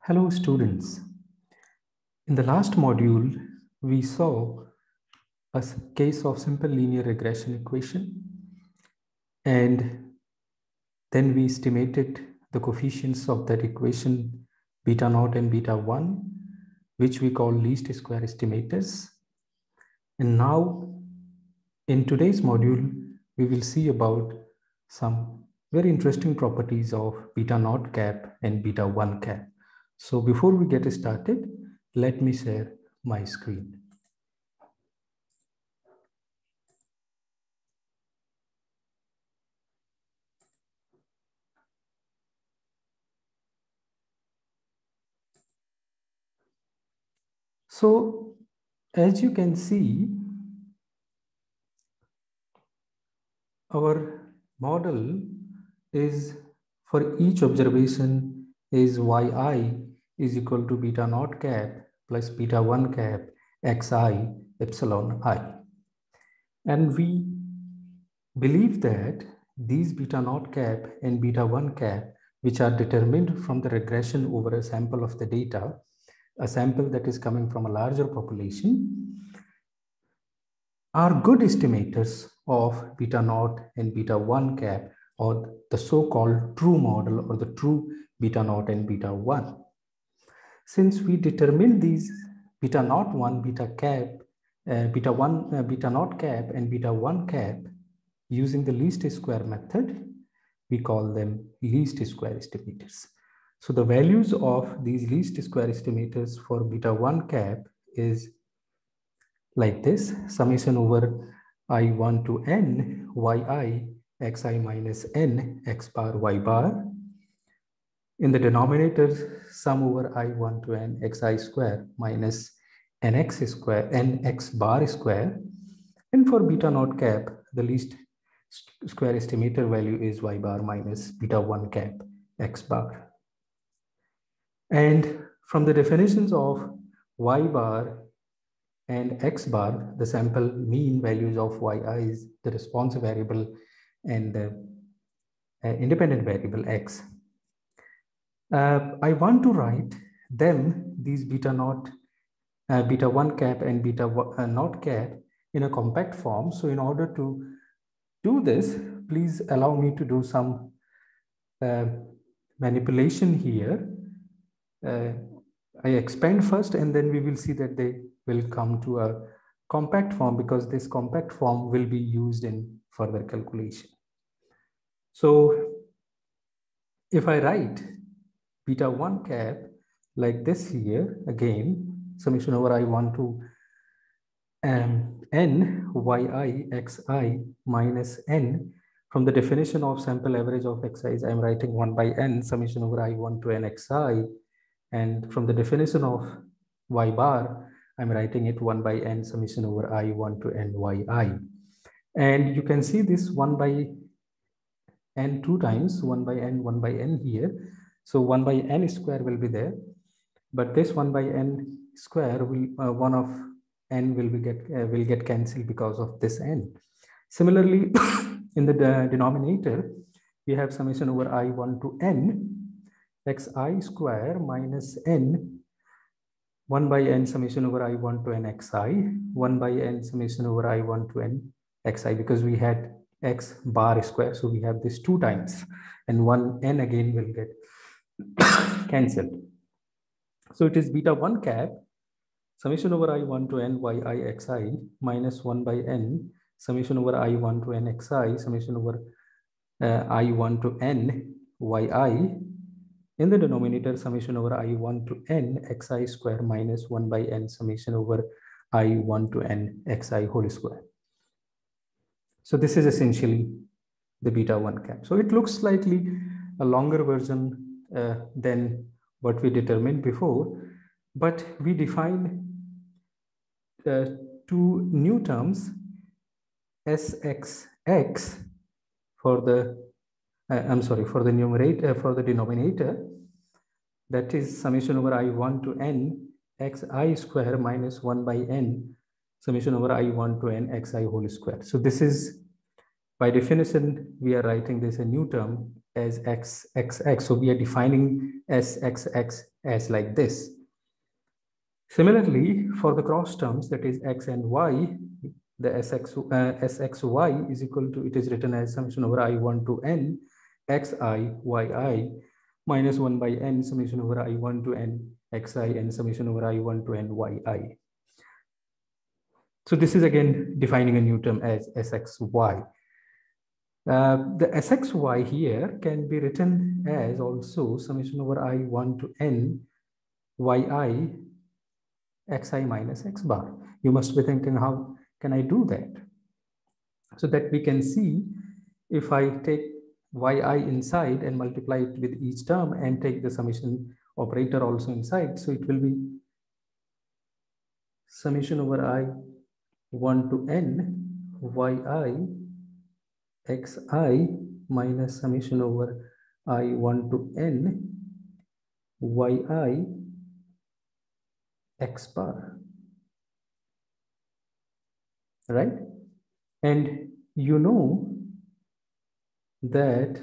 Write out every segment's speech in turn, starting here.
Hello students. In the last module, we saw a case of simple linear regression equation, and then we estimated the coefficients of that equation beta naught and beta 1, which we call least square estimators. And now in today's module, we will see about some very interesting properties of beta naught cap and beta 1 cap. So before we get started, let me share my screen. So as you can see, our model is for each observation is yi is equal to beta naught cap plus beta 1 cap xi epsilon I. And we believe that these beta naught cap and beta 1 cap, which are determined from the regression over a sample of the data, a sample that is coming from a larger population, are good estimators of beta naught and beta 1 cap, or the so-called true model or the true beta naught and beta 1. Since we determined these beta naught 1, beta cap, beta naught cap and beta 1 cap using the least square method, we call them least square estimators. So the values of these least square estimators for beta 1 cap is like this: summation over I1 to n yi xi minus n x bar y bar. In the denominator, sum over I1 to n xi square minus nx square nx bar square. And for beta naught cap, the least square estimator value is y bar minus beta 1 cap x bar. And from the definitions of y bar and x bar, the sample mean values of yi is the response variable and the independent variable x. I want to write them, these beta naught, beta 1 cap and beta naught cap in a compact form. So in order to do this, please allow me to do some manipulation here. I expand first, and then we will see that they will come to a compact form, because this compact form will be used in further calculation. So if I write beta 1 cap like this here, again, summation over I1 to n yi xi minus n. From the definition of sample average of xi, I am writing 1 by n summation over I1 to n xi. And from the definition of y bar, I'm writing it 1 by n summation over I1 to n yi. And you can see this 1 by n two times, 1 by n here. So 1 by n square will be there, but this 1 by n square will, one of n will get cancelled because of this n. Similarly, in the denominator, we have summation over I1 to n xi square minus n 1 by n summation over I1 to n xi, 1 by n summation over I1 to n xi, because we had x bar square, so we have this two times, and 1 n again will get cancelled. So it is beta 1 cap summation over I1 to n yi xi minus 1 by n summation over I1 to n xi summation over I1 to n yi. In the denominator, summation over I1 to n xi square minus 1 by n summation over I1 to n xi whole square. So this is essentially the beta 1 cap. So it looks slightly a longer version than what we determined before, but we define two new terms, sxx for the for the numerator, for the denominator, that is summation over I1 to n xi square minus 1 by n summation over I1 to n xi whole square. So this is, by definition, we are writing this a new term as x, x, x. So we are defining s, x, x as like this. Similarly, for the cross terms, that is x and y, the sxy is equal to, it is written as summation over I1 to n xi yi minus 1 by n summation over I1 to n xi and summation over I1 to n yi. So this is again defining a new term as sxy. The sxy here can be written as also summation over I1 to n yi xi minus x bar. You must be thinking, how can I do that? So that we can see, if I take yi inside and multiply it with each term and take the summation operator also inside, so it will be summation over I1 to n yi xi minus summation over I1 to n yi x bar, right? And you know that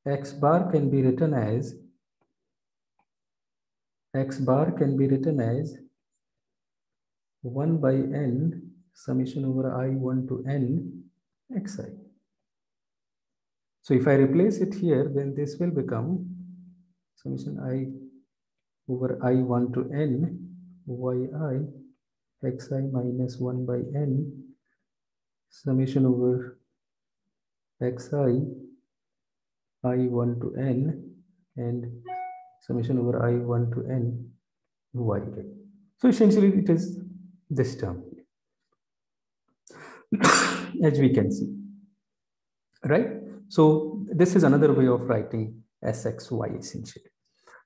x bar can be written as 1 by n summation over I1 to n xi. So if I replace it here, then this will become summation I over I1 to n yi xi minus 1 by n summation over xi I1 to n and summation over I1 to n yi. So essentially it is this term as we can see, right? So this is another way of writing sxy essentially.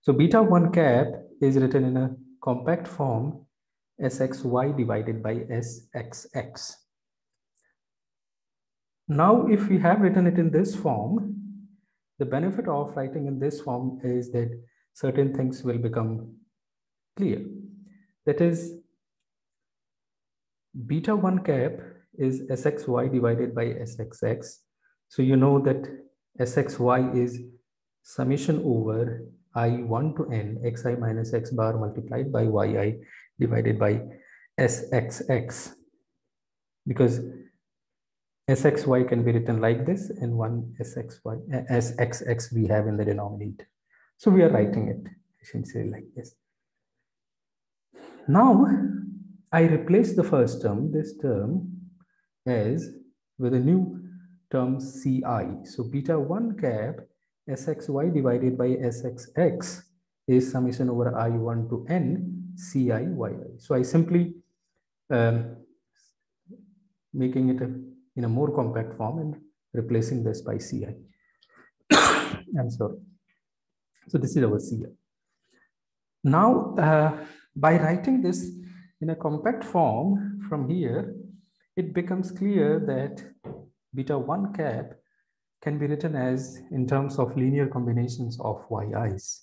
So beta 1 cap is written in a compact form sxy divided by sxx. Now, if we have written it in this form, the benefit of writing in this form is that certain things will become clear. That is, beta 1 cap is sxy divided by sxx. So you know that sxy is summation over I1 to n xi minus x bar multiplied by yi divided by sxx, because sxy can be written like this and one sxx we have in the denominator. So we are writing it essentially like this. Now I replace the first term, this term, as with a new term ci. So beta 1 cap sxy divided by sxx is summation over I1 to n ci yi. So I simply making it in a more compact form and replacing this by ci. I'm sorry. So this is our ci. Now, by writing this in a compact form from here, it becomes clear that beta 1 cap can be written as in terms of linear combinations of yi's.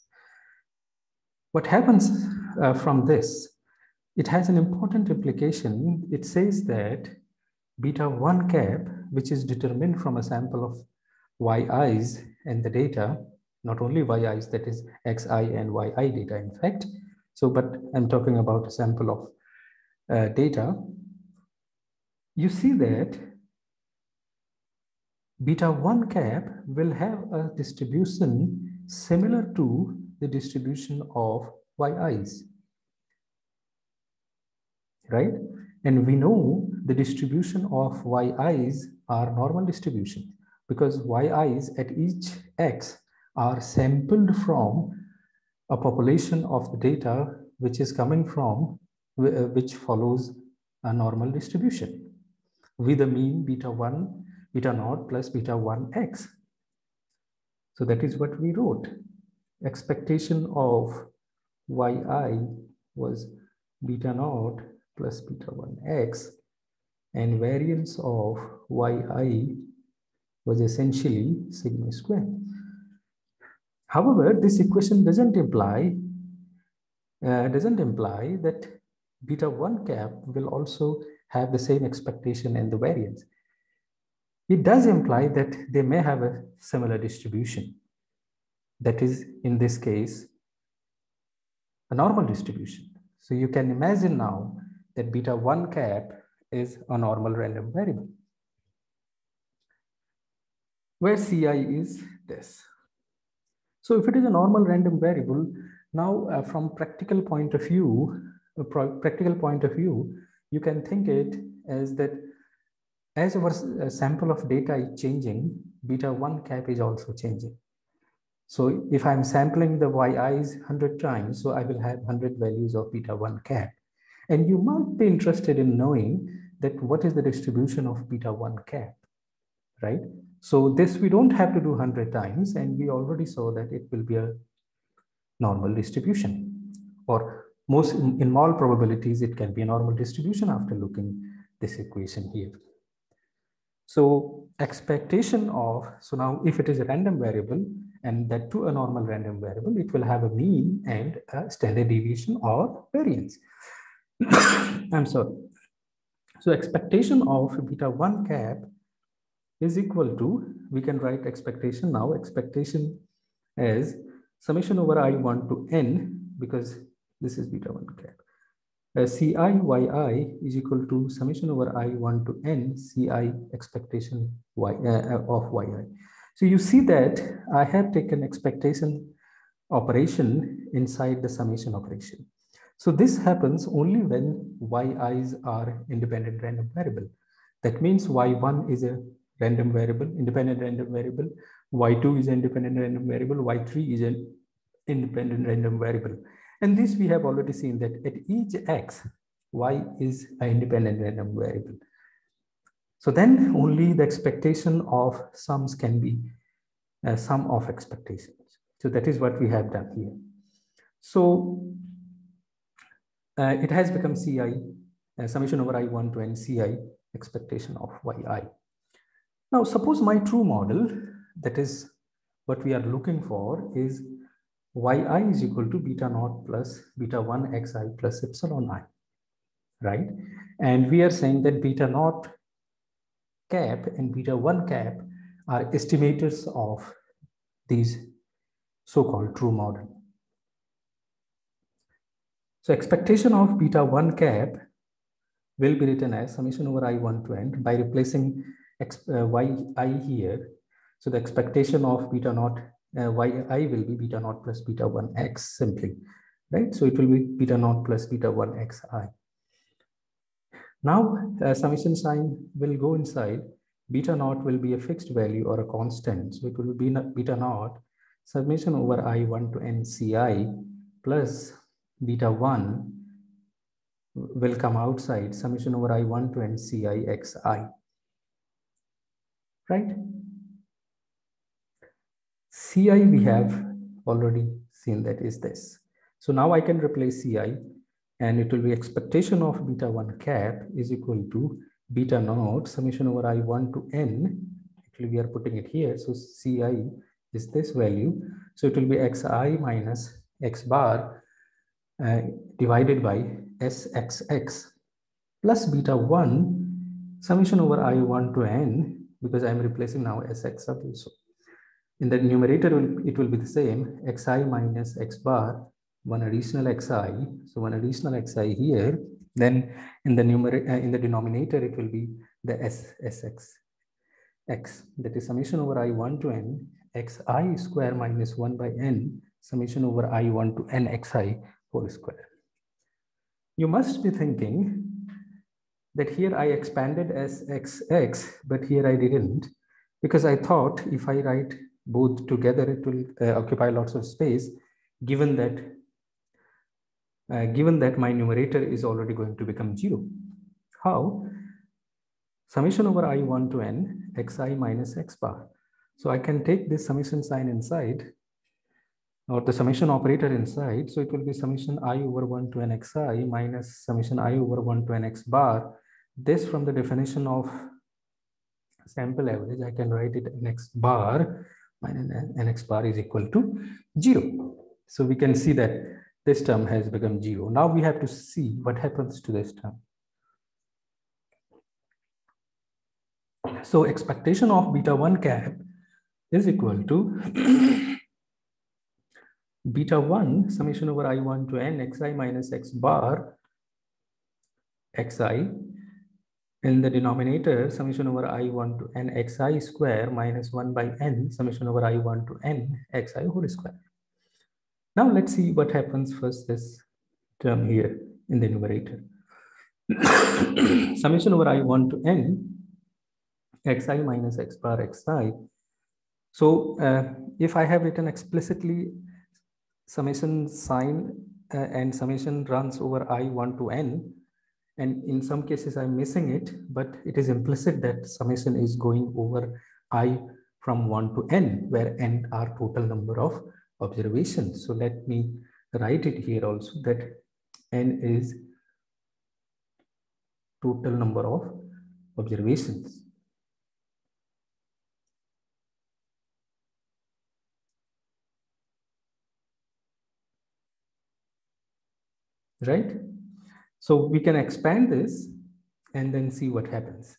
What happens from this? It has an important implication. It says that beta 1 cap, which is determined from a sample of yi's and the data, not only yi's, that is xi and yi data, in fact. So, but I'm talking about a sample of data. You see that beta 1 cap will have a distribution similar to the distribution of yi's, right? And we know the distribution of yi's are normal distribution, because yi's at each x are sampled from a population of the data which is coming from, which follows a normal distribution with a mean beta 1, beta naught plus beta 1x. So that is what we wrote. Expectation of yi was beta naught plus beta 1x, and variance of yi was essentially sigma square. However, this equation doesn't imply that beta 1 cap will also have the same expectation and the variance. It does imply that they may have a similar distribution. that is in this case a normal distribution. So you can imagine now that beta 1 cap is a normal random variable, where Ci is this. So if it is a normal random variable, now from practical point of view, you can think it as that as our sample of data is changing, beta 1 cap is also changing. So if I'm sampling the yi's 100 times, so I will have 100 values of beta 1 cap. And you might be interested in knowing that what is the distribution of beta 1 cap, right? So this we don't have to do 100 times, and we already saw that it will be a normal distribution, or most in all probabilities, it can be a normal distribution after looking this equation here. So expectation of, so now if it is a random variable and that to a normal random variable, it will have a mean and a standard deviation or variance. I'm sorry. So expectation of beta 1 cap is equal to, we can write expectation now, expectation as summation over I1 to N, because this is beta 1 cap. Ci yi is equal to summation over I1 to N Ci expectation of yi. So you see that I have taken expectation operation inside the summation operation. So this happens only when yi's are independent random variable. That means y1 is a random variable, independent random variable, y2 is an independent random variable, y3 is an independent random variable. And this we have already seen that at each x, y is an independent random variable. So then only the expectation of sums can be a sum of expectations. So that is what we have done here. So it has become Ci, summation over I1 to N Ci expectation of yi. Now suppose my true model, that is what we are looking for, is yi is equal to beta naught plus beta 1 xi plus epsilon I, right? And we are saying that beta naught cap and beta 1 cap are estimators of these so-called true model. So expectation of beta 1 cap will be written as summation over I1 to N by replacing yi here. So the expectation of beta naught yi will be beta naught plus beta 1 x simply, right? So it will be beta naught plus beta 1 xi. Now summation sign will go inside. Beta naught will be a fixed value or a constant. So it will be beta naught summation over I1 to N Ci plus beta 1 will come outside, summation over I1 to N Ci xi, right? Ci we have already seen that is this. So now I can replace Ci, and it will be expectation of beta 1 cap is equal to beta naught summation over I1 to N. Actually, we are putting it here. So Ci is this value. So it will be xi minus x bar divided by sxx plus beta 1 summation over I1 to N, because I am replacing now sx sub also. In the numerator, it will be the same, xi minus x bar, one additional xi. So one additional xi here. Then in the denominator, it will be the sx x. That is summation over I1 to N xi square minus 1 by N summation over I1 to N xi whole square. You must be thinking that here I expanded sxx, but here I didn't, because I thought if I write both together, it will occupy lots of space, given that my numerator is already going to become 0. How? Summation over I1 to N xi minus x bar. So I can take this summation sign inside, or the summation operator inside. So it will be summation I over 1 to N xi minus summation I over 1 to N x bar. This from the definition of sample average, I can write it Nx bar minus Nx bar is equal to 0. So we can see that this term has become 0. Now we have to see what happens to this term. So expectation of beta 1 cap is equal to beta 1 summation over I1 to n xi minus x bar xi, in the denominator summation over I1 to n xi square minus 1 by n summation over I1 to n xi whole square. Now let's see what happens first this term here in the numerator. Summation over I1 to n xi minus x bar xi. So if I have written explicitly summation sign and summation runs over I1 to n, and in some cases I'm missing it, but it is implicit that summation is going over I from 1 to n, where n are total number of observations. So let me write it here also, that n is total number of observations. Right? So we can expand this and then see what happens.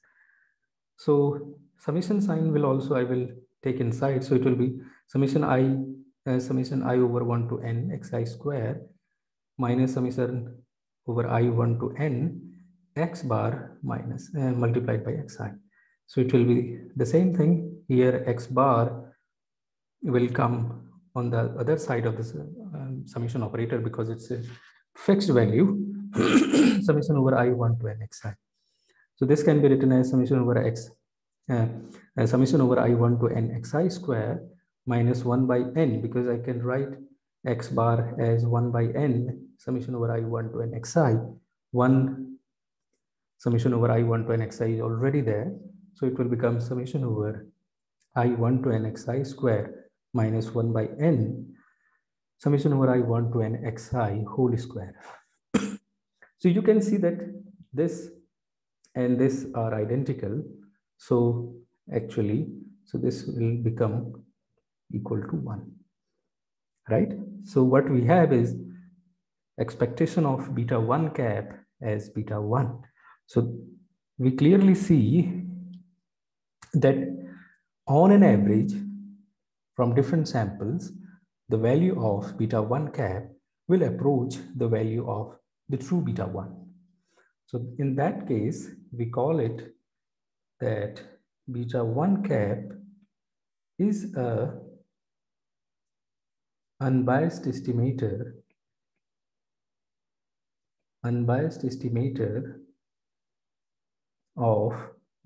So summation sign will also, I will take inside. So it will be summation I over 1 to n xi square minus summation over I1 to n x bar minus multiplied by xi. So it will be the same thing here. X bar will come on the other side of this summation operator because it's a fixed value. Summation over I1 to n xi. So this can be written as summation over x, summation over I1 to n xi square minus 1 by n, because I can write x bar as 1 by n summation over I1 to n xi. 1 summation over I1 to n xi is already there. So it will become summation over I1 to n xi square minus 1 by n summation over I1 to n xi whole square. So you can see that this and this are identical. So actually, so this will become equal to 1, right? So what we have is expectation of beta 1 cap as beta 1. So we clearly see that on an average from different samples, the value of beta 1 cap will approach the value of the true beta 1. So in that case, we call it that beta 1 cap is a unbiased estimator of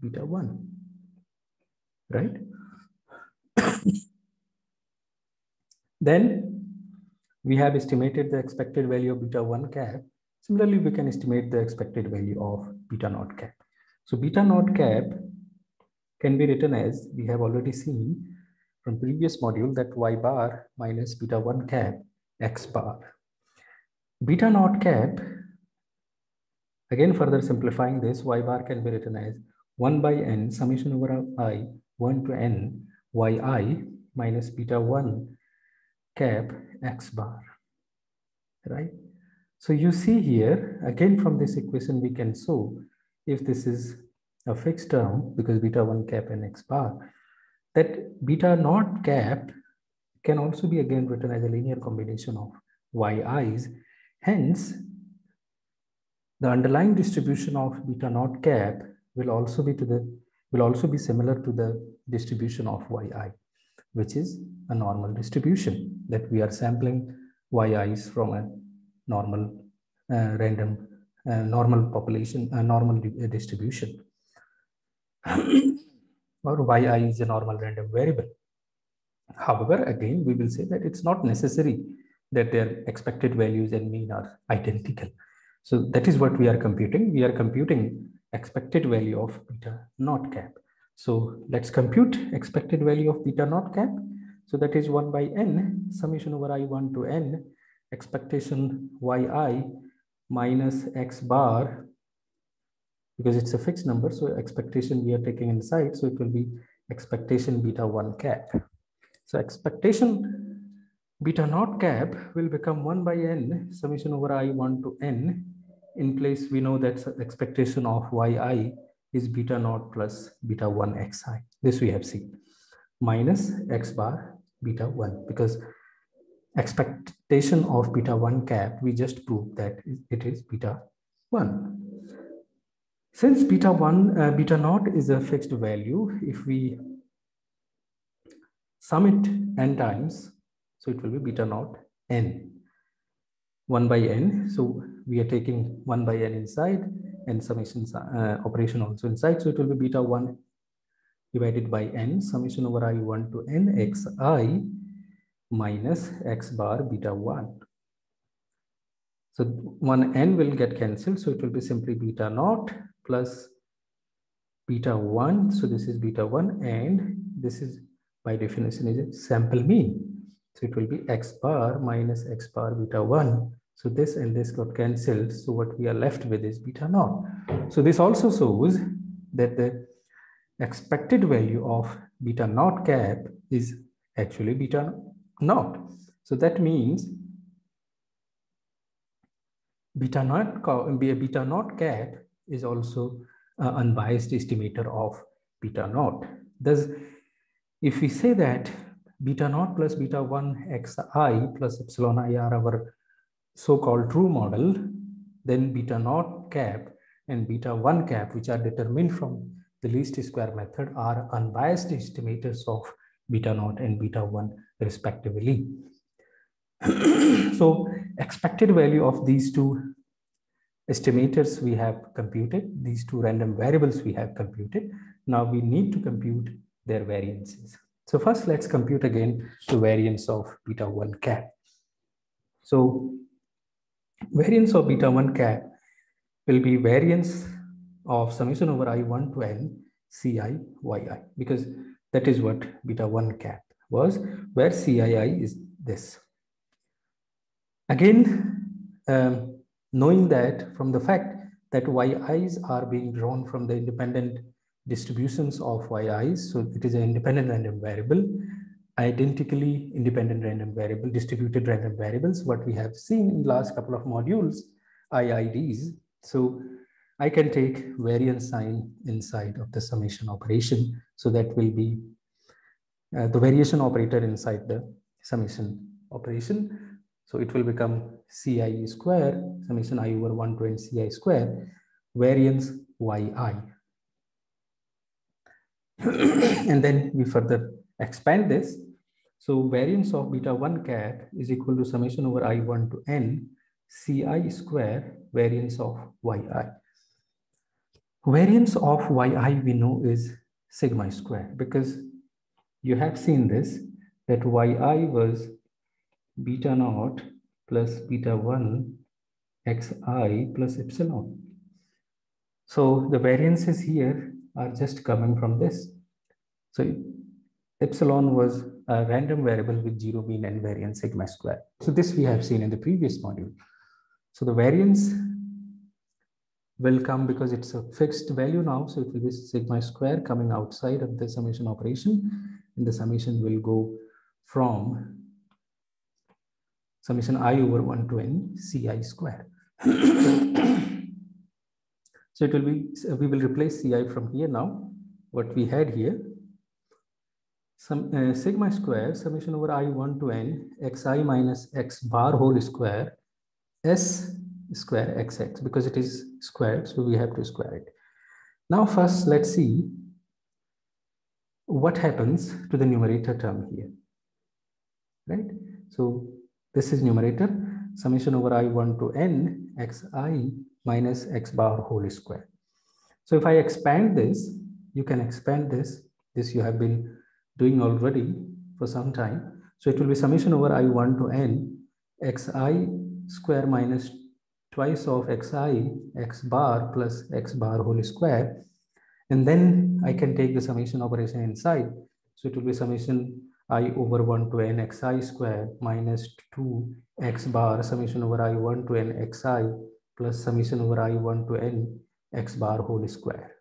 beta 1, right? Then we have estimated the expected value of beta 1 cap. Similarly, we can estimate the expected value of beta naught cap. So beta naught cap can be written as, we have already seen from previous module, that y bar minus beta 1 cap x bar. Beta naught cap, again further simplifying this, y bar can be written as 1 by n summation over I 1 to n yi minus beta 1 cap x bar, right? So you see here, again from this equation we can show if this is a fixed term, because beta 1 cap and x bar, that beta naught cap can also be again written as a linear combination of yi's. Hence, the underlying distribution of beta naught cap will also be similar to the distribution of yi, which is a normal distribution, that we are sampling yi's from a normal random normal population, normal distribution, or yi is a normal random variable. However, again, we will say that it's not necessary that their expected values and mean are identical. So that is what we are computing. We are computing expected value of beta naught cap. So let's compute expected value of beta naught cap. So that is 1 by n summation over I1 to n expectation yi minus x bar, because it's a fixed number. So expectation we are taking inside. So it will be expectation beta 1 cap. So expectation beta naught cap will become 1 by n summation over I1 to n. In place, we know that expectation of yi is beta naught plus beta 1 xi. This we have seen. Minus x bar beta 1, because expectation of beta 1 cap, we just proved that it is beta 1. Since beta naught is a fixed value, if we sum it n times, so it will be beta naught n, 1 by n. So we are taking 1 by n inside and summation operation also inside. So it will be beta 1 divided by n, summation over I1 to n xi minus x bar beta 1. So one n will get cancelled. So it will be simply beta naught plus beta 1. So this is beta 1 and this is by definition is a sample mean. So it will be x bar minus x bar beta 1. So this and this got cancelled. So what we are left with is beta naught. So this also shows that the expected value of beta naught cap is actually beta naught. So that means beta naught cap is also an unbiased estimator of beta naught. Thus, if we say that beta naught plus beta 1 xi plus epsilon I are our so-called true model, then beta naught cap and beta 1 cap, which are determined from the least square method, are unbiased estimators of beta naught and beta 1 respectively. So expected value of these two estimators we have computed, these two random variables we have computed. Now we need to compute their variances. So first let's compute again the variance of beta 1 cap. So variance of beta 1 cap will be variance of summation over I1 to n Ci yi, because that is what beta 1 cap was, where Cii is this. Again, knowing that from the fact that yi's are being drawn from the independent distributions of yi's, so it is an independent random variable, identically independent random variable, distributed random variables, what we have seen in the last couple of modules, IIDs. So I can take variance sign inside of the summation operation. So that will be the variation operator inside the summation operation. So it will become Ci square, summation I over 1 to n Ci square, variance yi. And then we further expand this. So variance of beta 1 cap is equal to summation over I1 to n Ci square, variance of yi. Variance of yi we know is sigma square, because you have seen this, that yi was beta naught plus beta 1 xi plus epsilon. So the variances here are just coming from this. So epsilon was a random variable with zero mean and variance sigma square. So this we have seen in the previous module. So the variance will come because it's a fixed value now. So it will be sigma square coming outside of the summation operation, and the summation will go from summation I over 1 to n Ci square. So it will be, we will replace Ci from here now, what we had here. Some sigma square, summation over I1 to n xi minus x bar whole square s square xx, because it is squared, so we have to square it. Now first let's see what happens to the numerator term here, right? So this is numerator, summation over I1 to n xi minus x bar whole square. So if I expand this, you can expand this. This you have been doing already for some time. So it will be summation over I1 to n xi square minus twice of xi x bar plus x bar whole square. And then I can take the summation operation inside. So it will be summation I over 1 to n xi square minus 2 x bar summation over I1 to n xi plus summation over I1 to n x bar whole square.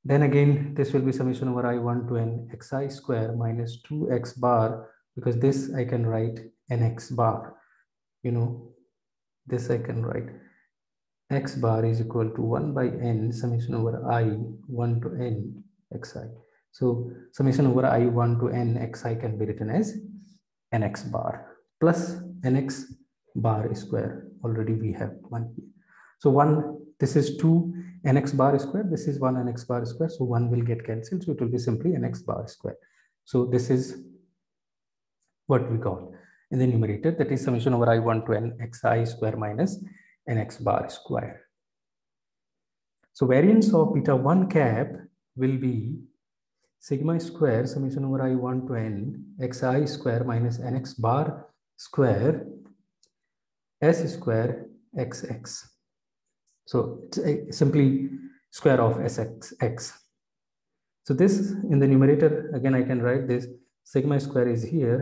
Then again, this will be summation over I1 to n xi square minus 2x bar, because this I can write nx bar. You know, this I can write x bar is equal to 1 by n summation over I 1 to n xi. So summation over I1 to n xi can be written as nx bar plus nx bar square. Already we have one here. So one, this is 2 nx bar square, this is 1 nx bar square, so 1 will get cancelled, so it will be simply nx bar square. So this is what we got in the numerator, that is summation over I1 to n xi square minus nx bar square. So variance of beta 1 cap will be sigma square summation over I1 to n xi square minus nx bar square s square xx. So it's simply square of sx. So this in the numerator, again I can write this sigma square is here,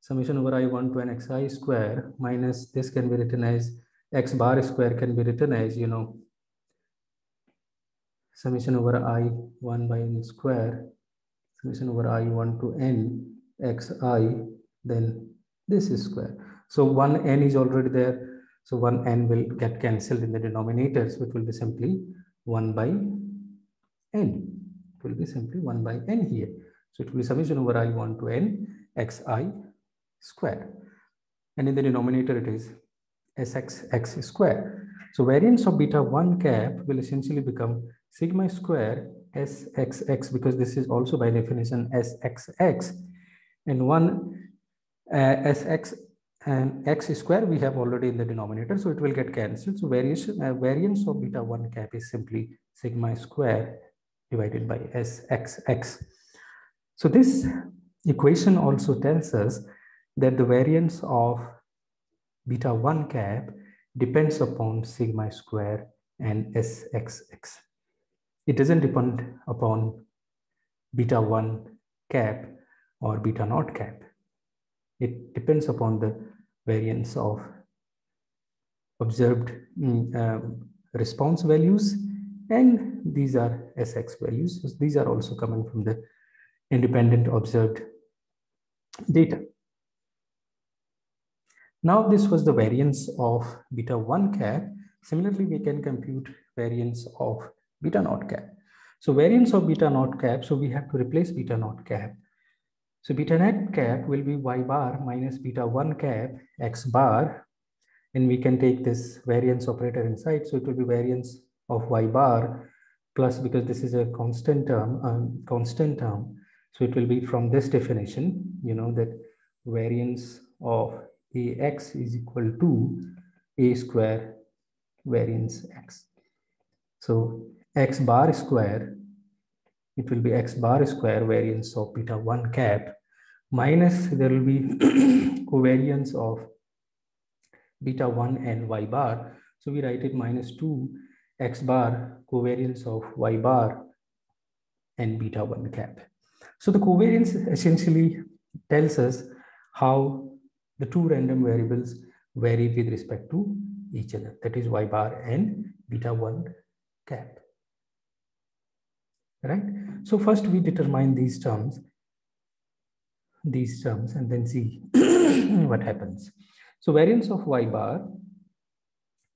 summation over I1 to n xi square minus this can be written as x bar square can be written as, you know, summation over I1 by n square, summation over I1 to n xi, then this is square. So one n is already there, so one n will get cancelled in the denominator, so it will be simply 1 by n. It will be simply 1 by n here. So it will be summation over I1 to n xi square. And in the denominator it is sxx square. So variance of beta 1 cap will essentially become sigma square sxx, because this is also by definition sxx, and 1 sx and x square we have already in the denominator, so it will get cancelled. So variance of beta 1 cap is simply sigma square divided by sxx. So this equation also tells us that the variance of beta 1 cap depends upon sigma square and sxx. It doesn't depend upon beta 1 cap or beta naught cap. It depends upon the variance of observed response values, and these are sx values. So these are also coming from the independent observed data. Now this was the variance of beta 1 cap. Similarly, we can compute variance of beta naught cap. So variance of beta naught cap, so we have to replace beta naught cap. So beta naught cap will be y bar minus beta 1 cap x bar, and we can take this variance operator inside, so it will be variance of y bar plus, because this is a constant term, so it will be from this definition, you know, that variance of ax is equal to a square variance x. So x bar square, it will be x bar square variance of beta 1 cap minus there will be covariance of beta 1 and y bar. So we write it minus 2 x bar covariance of y bar and beta 1 cap. So the covariance essentially tells us how the two random variables vary with respect to each other, that is y bar and beta 1 cap. Right? So first we determine these terms, and then see what happens. So variance of y bar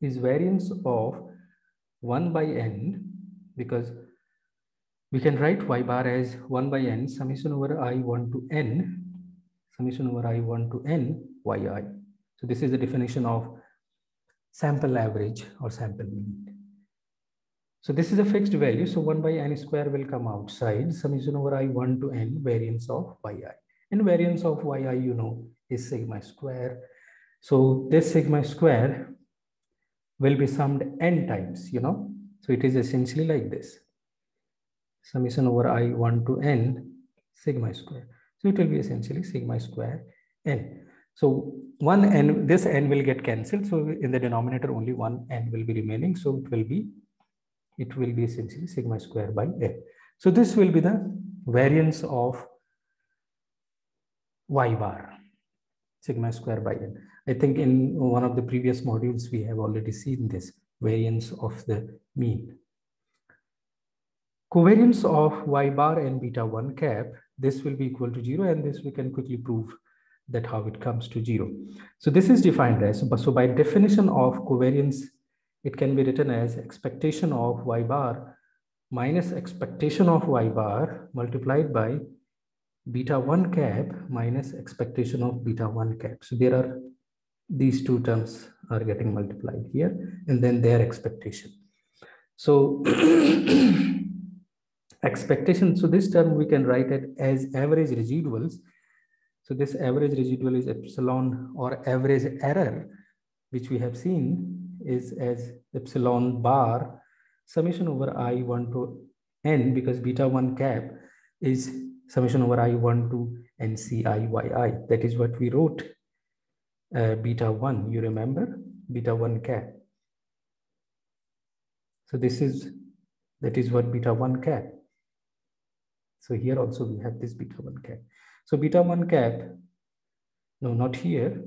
is variance of 1 by n, because we can write y bar as 1 by n summation over I1 to n, summation over I1 to n yi. So this is the definition of sample average or sample mean. So this is a fixed value, so 1 by n square will come outside, summation over I1 to n variance of yi. And variance of yi, you know, is sigma square. So this sigma square will be summed n times, you know. So it is essentially like this, summation over I1 to n sigma square. So it will be essentially sigma square n. So one n, this n will get cancelled. So in the denominator only one n will be remaining. So it will be essentially sigma square by n. So this will be the variance of y bar, sigma square by n. I think in one of the previous modules we have already seen this variance of the mean. Covariance of y bar and beta 1 cap, this will be equal to 0, and this we can quickly prove that how it comes to 0. So this is defined as, so by definition of covariance, it can be written as expectation of y bar minus expectation of y bar multiplied by beta 1 cap minus expectation of beta 1 cap. So there are these two terms are getting multiplied here, and then their expectation. So expectation, so this term we can write it as average residuals. So this average residual is epsilon, or average error, which we have seen is as epsilon bar summation over I1 to n, because beta 1 cap is summation over I1 to NCIYI. That is what we wrote beta 1, you remember, beta 1 cap. So that is what beta 1 cap. So here also we have this beta 1 cap. So beta 1 cap, no, not here.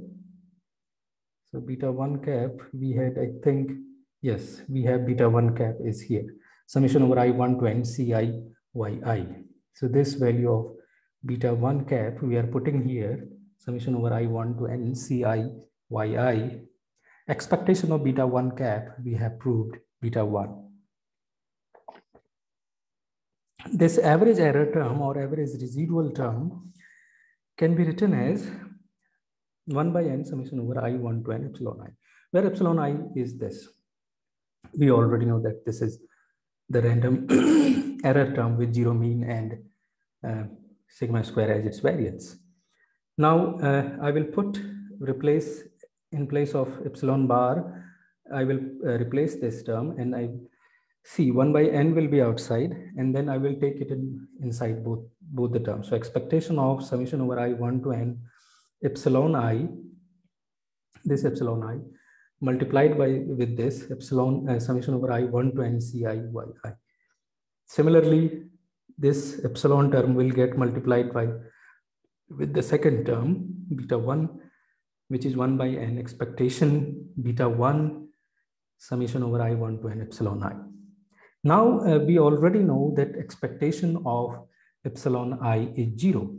So beta 1 cap, we had, I think, yes, we have beta 1 cap is here. Summation over I1 to NCIYI. So this value of beta 1 cap, we are putting here, summation over I1 to NCIYI. Expectation of beta 1 cap, we have proved beta 1. This average error term or average residual term can be written as 1 by n summation over I1 to n epsilon I, where epsilon I is this. We already know that this is the random error term with zero mean and sigma square as its variance. Now I will replace in place of epsilon bar, I will replace this term, and I see 1 by n will be outside, and then I will take it inside both the terms. So expectation of summation over I1 to n epsilon I, this epsilon I, multiplied with this epsilon summation over I1 to NCIYI. Similarly, this epsilon term will get multiplied with the second term, beta 1, which is 1 by n expectation beta 1 summation over I1 to n epsilon I. Now we already know that expectation of epsilon I is 0,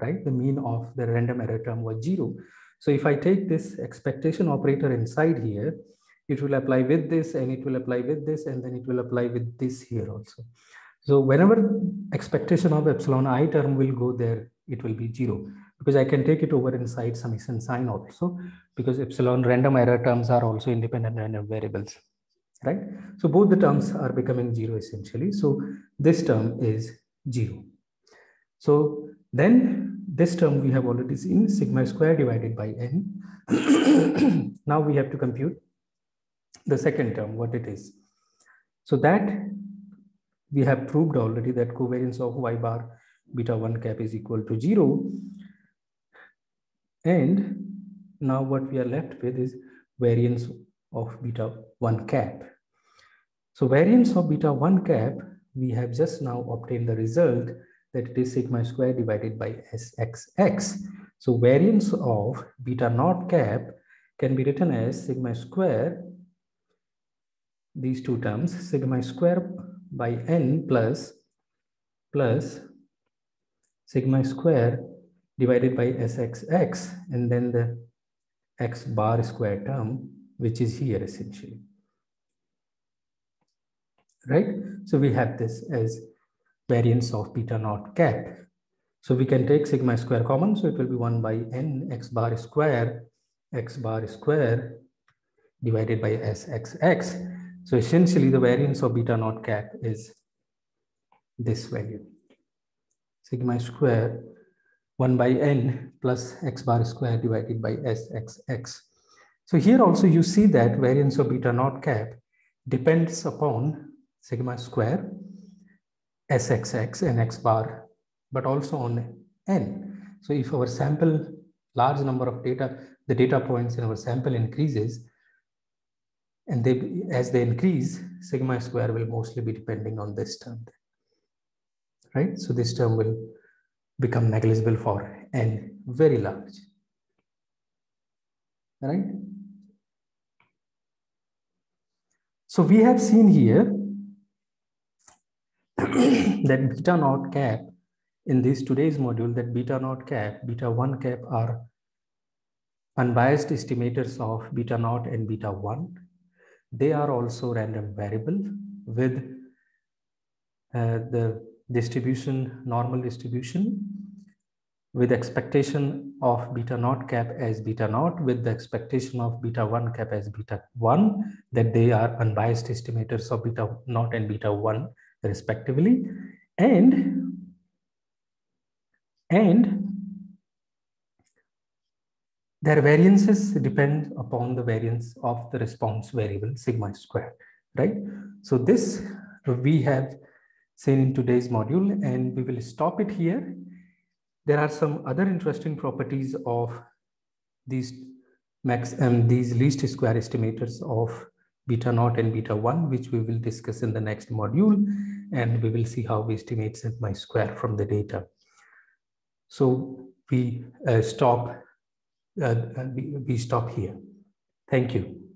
right? The mean of the random error term was 0. So if I take this expectation operator inside here, it will apply with this, and it will apply with this, and then it will apply with this here also. So whenever expectation of epsilon I term will go there, it will be 0, because I can take it over inside summation sign also, because epsilon random error terms are also independent random variables, right? So both the terms are becoming 0 essentially. So this term is 0. So then this term we have already seen, sigma square divided by n. Now we have to compute the second term, what it is. So that we have proved already that covariance of y bar beta 1 cap is equal to 0. And now what we are left with is variance of beta 1 cap. So variance of beta 1 cap, we have just now obtained the result that it is sigma square divided by sxx. So variance of beta naught cap can be written as sigma square, these two terms, sigma square by n plus sigma square divided by sxx, and then the x bar square term, which is here essentially, right? So we have this as variance of beta naught cap. So we can take sigma square common, so it will be 1 by n x bar square divided by sxx. So essentially the variance of beta naught cap is this value, sigma square 1 by n plus x bar square divided by sxx. So here also you see that variance of beta naught cap depends upon sigma square, sxx and x bar, but also on n. So if our sample, large number of data, the data points in our sample increases, and as they increase, sigma square will mostly be depending on this term, right? So this term will become negligible for n very large, right? So we have seen here that beta naught cap in this today's module, that beta naught cap, beta 1 cap are unbiased estimators of beta naught and beta 1. They are also random variable with the distribution, normal distribution, with expectation of beta naught cap as beta naught, with the expectation of beta 1 cap as beta 1, that they are unbiased estimators of beta naught and beta 1 respectively, and their variances depend upon the variance of the response variable sigma square, right? So this we have seen in today's module, and we will stop it here. There are some other interesting properties of these these least square estimators of beta naught and beta 1, which we will discuss in the next module, and we will see how we estimate sigma square from the data. So we stop here. Thank you.